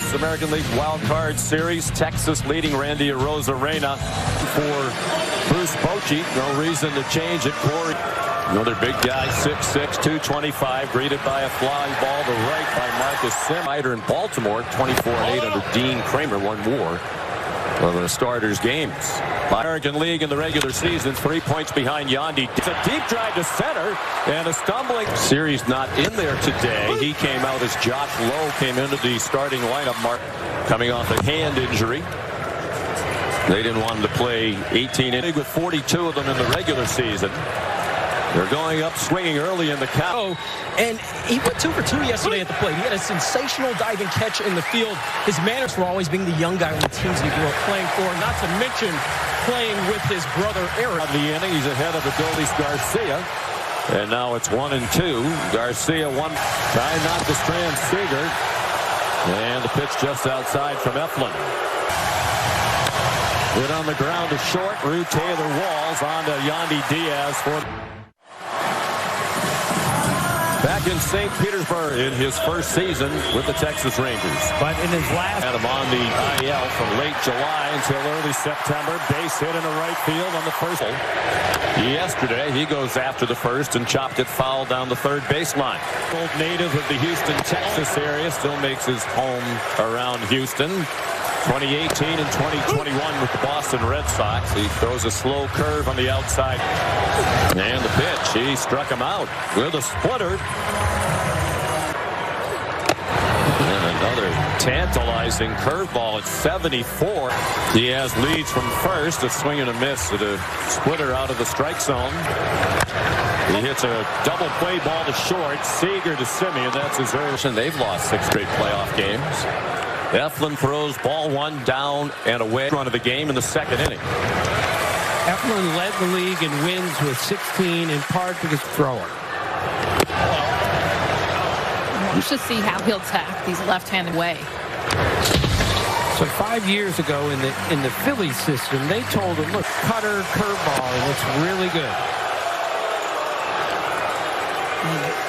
this American League Wild Card Series. Texas leading Randy Arozarena for Bruce Bochy. No reason to change it. Corey, another big guy, 6'6", 225, greeted by a flying ball to right by Marcus Sims. In Baltimore, 24-8 under Dean Kramer, one more of the starters' games. American League in the regular season, 3 points behind Yandy. It's a deep drive to center and a stumbling. Series not in there today. He came out as Josh Lowe came into the starting lineup. Mark coming off a hand injury. They didn't want him to play 18 innings with 42 of them in the regular season. They're going up swinging early in the count. And he went 2 for 2 yesterday at the plate. He had a sensational diving catch in the field. His manners for always being the young guy on the teams he grew up playing for, not to mention playing with his brother Eric. Of the inning, he's ahead of Adolis Garcia. And now it's 1-2. Garcia one trying not to strand Seager. And the pitch just outside from Eflin. Hit on the ground to short. Rue Taylor Walls on to Yandy Diaz for. Back in St. Petersburg in his first season with the Texas Rangers. But in his last... Had him on the IL from late July until early September. Base hit in the right field on the first. Yesterday, he goes after the first and chopped it foul down the third baseline. Old native of the Houston, Texas area, still makes his home around Houston. 2018 and 2021 with the Boston Red Sox. He throws a slow curve on the outside. And the pitch, he struck him out with a splitter. And another tantalizing curveball at 74. Diaz leads from first, a swing and a miss at a splitter out of the strike zone. He hits a double play ball to short. Seager to Simeon, that's his early. And they've lost 6 straight playoff games. Eflin throws ball one down and away. Run of the game in the second inning. Eflin led the league in wins with 16, in part because thrower. You should see how he'll attack these left-handed way. So 5 years ago in the Phillies system, they told him, look, cutter, curveball, and it's really good.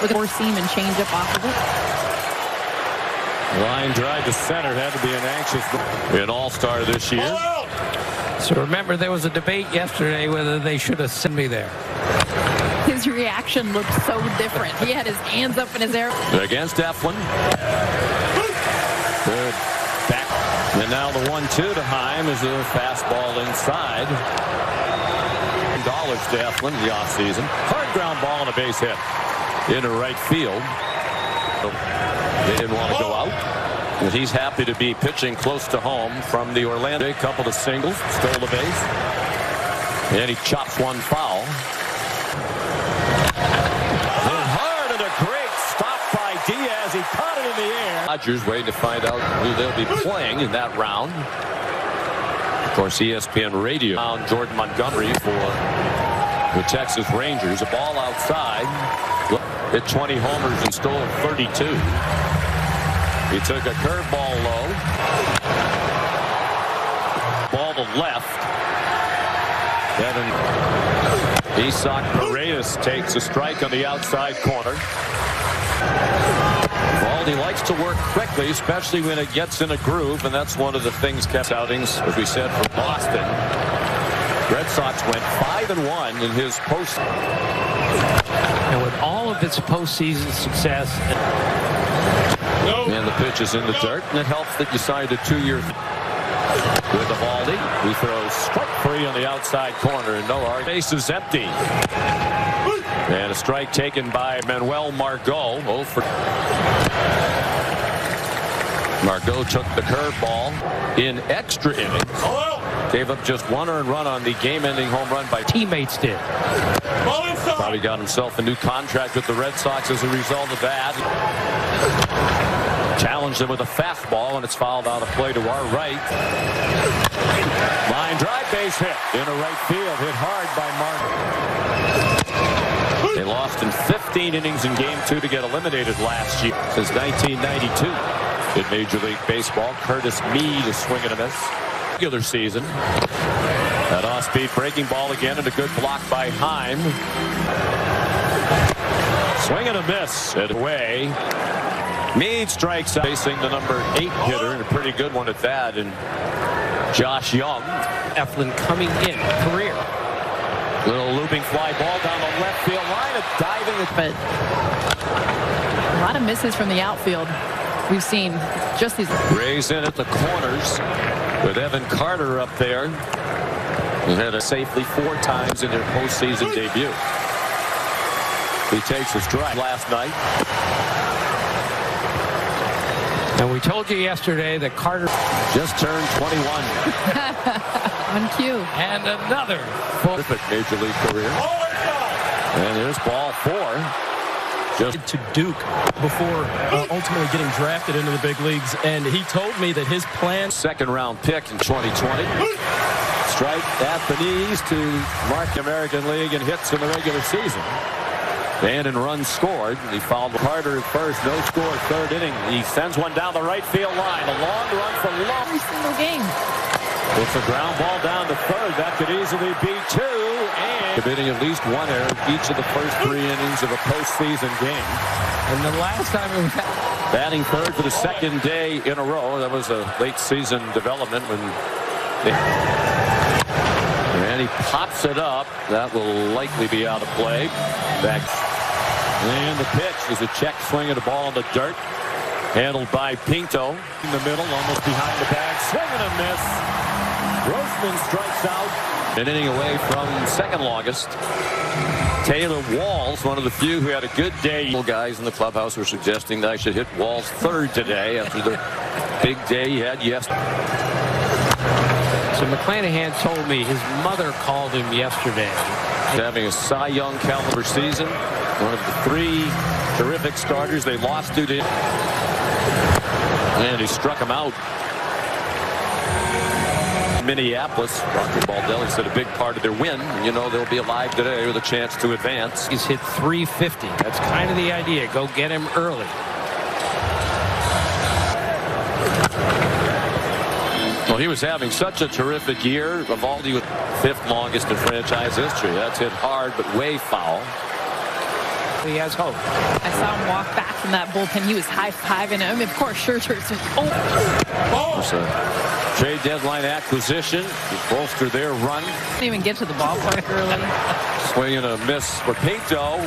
Look at four seam and change up off of it. Line drive to center had to be an anxious an all-star this year. So remember, there was a debate yesterday whether they should have sent me there. His reaction looked so different. He had his hands up in his air. Against Eflin. Good back. And now the 1-2 to Heim is a fastball inside. $1 to Eflin in the offseason. Hard ground ball and a base hit into right field. They didn't want to go out. And he's happy to be pitching close to home from the Orlando. A couple of singles, stole the base. And he chops one foul. Hit hard and a great stop by Diaz. He caught it in the air. Dodgers waiting to find out who they'll be playing in that round. Of course, ESPN Radio found Jordan Montgomery for the Texas Rangers. A ball outside. Hit 20 homers and stole 32. He took a curveball low. Ball to left. Evan Isak Paredes takes a strike on the outside corner. Valdi likes to work quickly, especially when it gets in a groove, and that's one of the things kept outings, as we said, from Boston. Red Sox went 5-1 in his post. And with all of its postseason success. And the pitch is in the dirt, and it helps that you signed a 2-year with Eovaldi. He throws strike free on the outside corner, and no base is empty. And a strike taken by Manuel Margot. Margot took the curveball in extra innings. Gave up just one earned run on the game-ending home run by teammates did. Probably got himself a new contract with the Red Sox as a result of that. Challenged him with a fastball, and it's fouled out of play to our right. Line drive, base hit into right field. Hit hard by Martin. They lost in 15 innings in Game 2 to get eliminated last year. Since 1992 in Major League Baseball, Curtis Mead is swinging a miss. Regular season. That off-speed breaking ball again, and a good block by Heim. Swing and a miss. Away. Meade strikes out, facing the number 8 hitter, and a pretty good one at that, and Josh Young. Eflin coming in, career. Little looping fly ball down the left field line, a diving. But a lot of misses from the outfield. We've seen just these. Rays in at the corners with Evan Carter up there. He hit it safely 4 times in their postseason debut. He takes a strike last night. And we told you yesterday that Carter just turned 21. On cue. And another perfect major league career. And here's ball 4. Just to Duke before ultimately getting drafted into the big leagues, and he told me that his plan. Second round pick in 2020. Strike at the knees to mark the American League and hits in the regular season. And in runs scored. He fouled Carter at first. No score, 3rd inning. He sends one down the right field line. A long run from long. Every single game. It's a ground ball down to 3rd. That could easily be 2. And committing at least 1 error each of the first 3 innings of a postseason game. And the last time it was batting 3rd for the 2nd day in a row. That was a late season development when and he pops it up. That will likely be out of play. Back. And the pitch is a check swing at a ball in the dirt. Handled by Pinto. In the middle, almost behind the bag. Swing and a miss. Grossman strikes out. An inning away from second longest. Taylor Walls, one of the few who had a good day. Guys in the clubhouse were suggesting that I should hit Walls 3rd today after the big day he had yesterday. So McClanahan told me his mother called him yesterday. He's having a Cy Young caliber season. One of the 3 terrific starters they lost to. And he struck him out. Minneapolis, Dr. Baldelli said a big part of their win. You know they'll be alive today with a chance to advance. He's hit 350. That's kind of the idea. Go get him early. Well, he was having such a terrific year. Eovaldi was 5th longest in franchise history. That's hit hard, but way foul. He has hope. I saw him walk back from that bullpen. He was high-fiving him. Of course, Scherzer's just It's a trade deadline acquisition to bolster their run. didn't even get to the ballpark early. Swing and a miss for Pinto.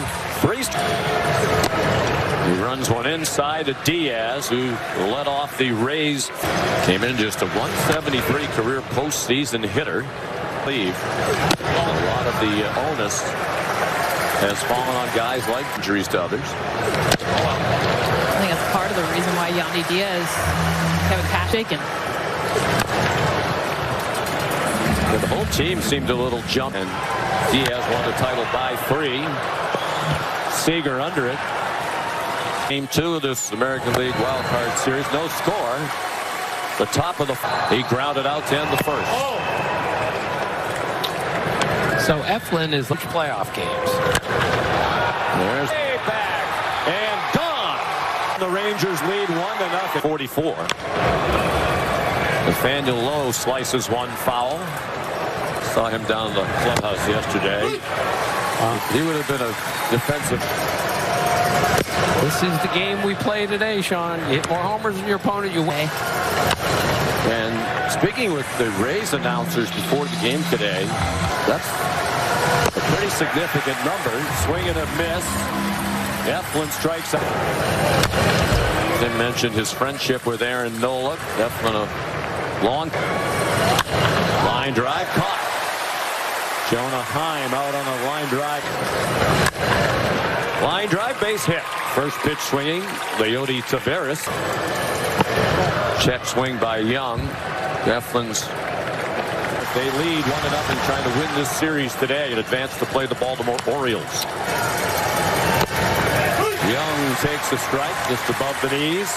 He runs one inside to Diaz, who led off the Rays. Came in just a 173 career postseason hitter. Leave. A lot of the onus has fallen on guys like injuries to others. I think that's part of the reason why Yandy Diaz having pass shaken. Yeah, the whole team seemed a little jump, and Diaz won the title by 3. Seager under it. Game 2 of this American League Wild Card Series. No score. The top of the. He grounded out to end the 1st. So Eflin is playoff games. There's way back and gone. The Rangers lead 1-0. 44. Nathaniel Lowe slices one foul. Saw him down in the clubhouse yesterday. He would have been a defensive. This is the game we play today, Sean. You hit more homers than your opponent, you win. And speaking with the Rays announcers before the game today, that's a pretty significant number. Swing and a miss. Eflin strikes out. Tim mentioned his friendship with Aaron Nola. Eflin a long line drive caught. Jonah Heim out on a line drive. Line drive base hit. First pitch swinging. Leody Taveras. Check swing by Young. Eflin's. They lead 1-0 trying to win this series today and advance to play the Baltimore Orioles. Young takes a strike just above the knees.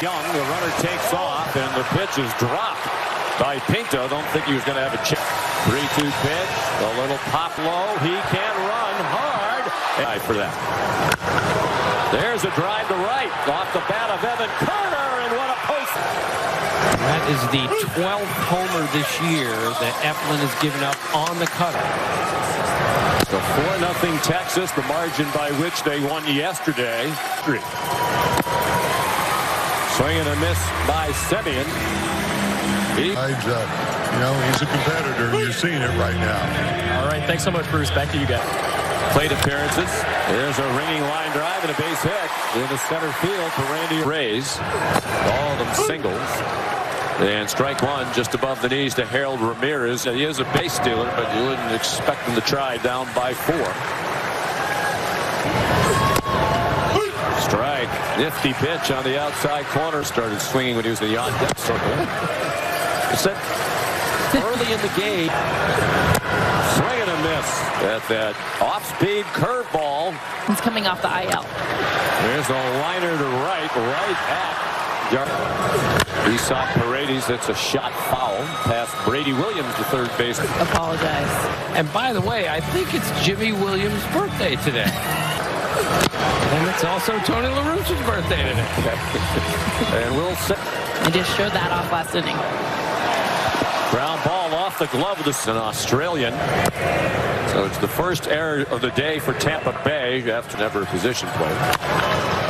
Young, the runner takes off, and the pitch is dropped by Pinto. Don't think he was going to have a chance. 3-2 pitch, a little pop low. He can run hard. For that. There's a drive to right off the bat of Evan Carter, and what a post. That is the 12th homer this year that Eflin has given up on the cutter. The 4-0 Texas, the margin by which they won yesterday. Swing and a miss by Semien. He's a competitor, and you're seeing it right now. All right, thanks so much, Bruce. Back to you guys. Plate appearances. There's a ringing line drive and a base hit in the center field for Randy Rays. All of them singles. And strike one just above the knees to Harold Ramirez. He is a base stealer, but you wouldn't expect him to try down by 4. Strike. Nifty pitch on the outside corner. Started swinging when he was in the on-deck circle. Set early in the game. Swing and a miss at that off-speed curveball. He's coming off the IL. There's a liner to right at Isak Paredes. That's a shot foul past Brady Williams, the third baseman. Apologize. And by the way, I think it's Jimmy Williams' birthday today. And it's also Tony La Russa's birthday today. And we'll set. They just showed that off last inning. Ground ball off the glove of an Australian. So it's the first error of the day for Tampa Bay after never a position play.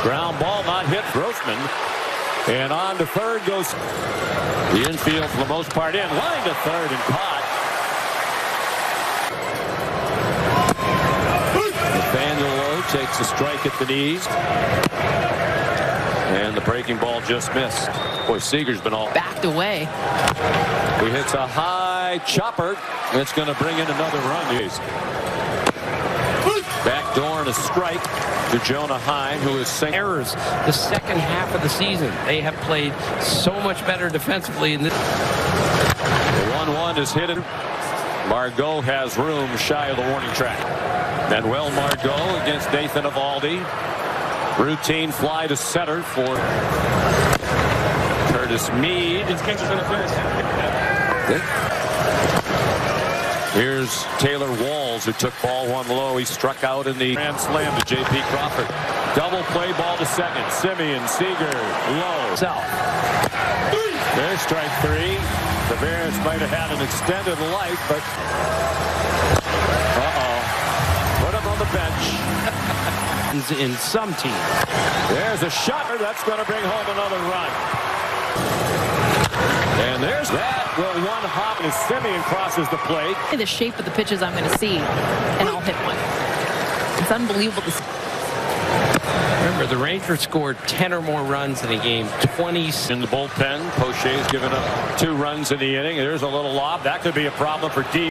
Ground ball not hit. Grossman. And on to third goes the infield for the most part in. Line to third and caught. Nathaniel Lowe takes a strike at the knees. And the breaking ball just missed. Boy, Seager's been all Backed away. He hits a high chopper. It's going to bring in another run. Backdoor and a strike to Jonah Heim, who is sinking. Errors the second half of the season. They have played so much better defensively in this. The 1-1 is hit. Margot has room shy of the warning track. Manuel Margot against Nathan Eovaldi. Routine fly to center for Curtis Mead. Here's Taylor Walls, who took ball 1 low. He struck out in the grand slam to J.P. Crawford. Double play ball to second. Semien, Seager, Lowe. South. There's strike 3. Tavares might have had an extended life, but put him on the bench. In some teams. There's a shotter that's going to bring home another run. And there's that. Well, one hop as Semien crosses the plate. The shape of the pitches I'm going to see, and I'll hit one. It's unbelievable to see. Remember, the Rangers scored 10 or more runs in a game. 20 in the bullpen. Poche's given up 2 runs in the inning. There's a little lob. That could be a problem for D.